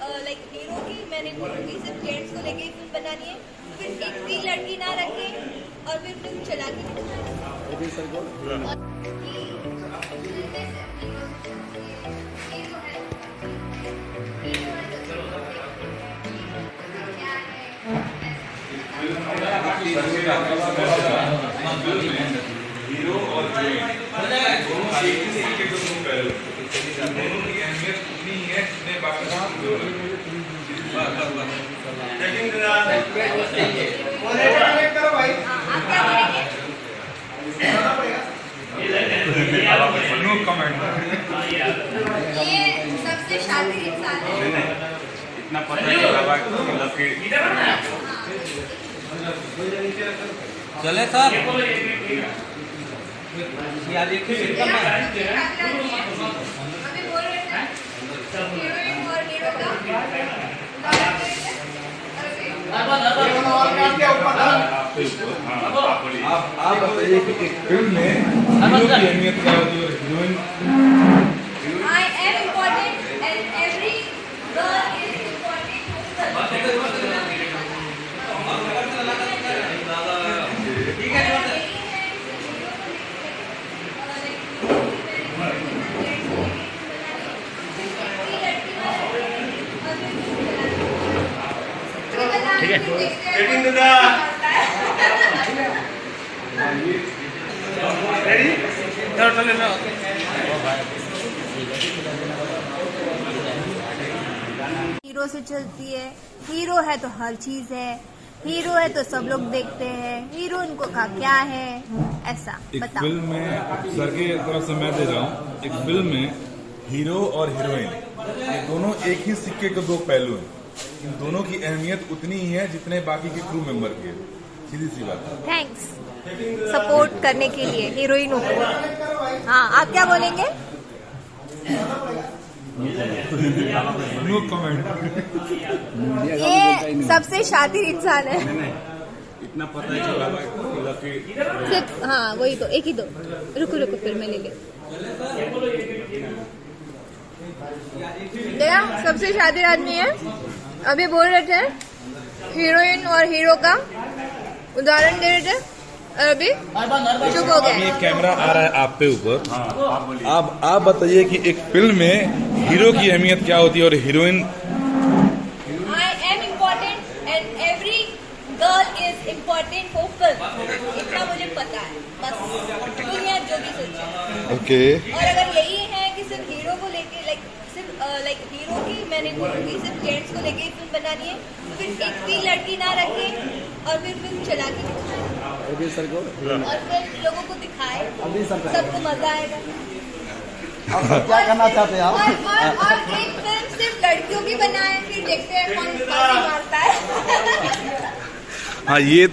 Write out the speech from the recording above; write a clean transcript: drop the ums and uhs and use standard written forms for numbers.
Like hero की मैंने बोलूँगी सिर्फ जेंट्स को लेके फिल्म बनानी है, फिर एक भी लड़की ना रखे और फिर फिल्म चला के हीरो और दोनों एक ही सिक्के के दो पहलू, दोनों की अहमियत उतनी ही है जितने बाकी नो कमेंट। ये सबसे शातिर इंसान है। इतना पता है चले सर यार एक अभी बोल रहे थे हीरोइन और हीरो का आप बताइए कि एक फिल्म में हीरो की अहमियत क्या होती है और heroine. I am important and every girl is important. ठीक है। रेडी? हीरो से चलती है, हीरो है तो हर चीज है, हीरो है तो सब लोग देखते हैं, हीरोइन को का क्या है ऐसा एक बताओ। फिल्म में सर की तरफ से मैं दे रहा हूँ, एक फिल्म में हीरो और हीरोइन ये दोनों एक ही सिक्के के दो पहलू हैं। इन दोनों की अहमियत उतनी ही है जितने बाकी के क्रू मेंबर की है। सीधी सी बात है। थैंक्स सपोर्ट करने के लिए हीरोइनों को। हाँ आप क्या बोलेंगे? No comment. ये सबसे शातिर इंसान है। इतना पता है कि सिर्फ हाँ वही तो एक ही दो। रुको रुको फिर मैं ले ले। देखा सबसे शातिर आदमी है। अभी बोल रहे थे हीरोइन और हीरो का उदाहरण दे रहे थे और अभी चुप हो गए। ये कैमरा आ रहा है आप पे ऊपर। आप बताइए कि एक फिल्म में हीरो की अहमियत क्या होती है और heroine. I am important and every girl is important for film. इतना मुझे पता है बस दुनिया जो भी सोचे। ओके। और अगर यही है कि सिर्फ हीरो को लेके सिर्फ हीरो की मैंने बोलूँगी सिर्फ जेंट्स को लेके फिल्म बनानी है, फिर एक भी लड़की ना रखे और फिर फिल्म चला के दिखाए और फिर लोगों को दिखाए, सबको मजा आएगा। क्या करना चाहते हैं आप? और एक फिल्म सिर्फ लड़कियों की बनाए, फिर देखते हैं कौन फांसी मारता है। हाँ ये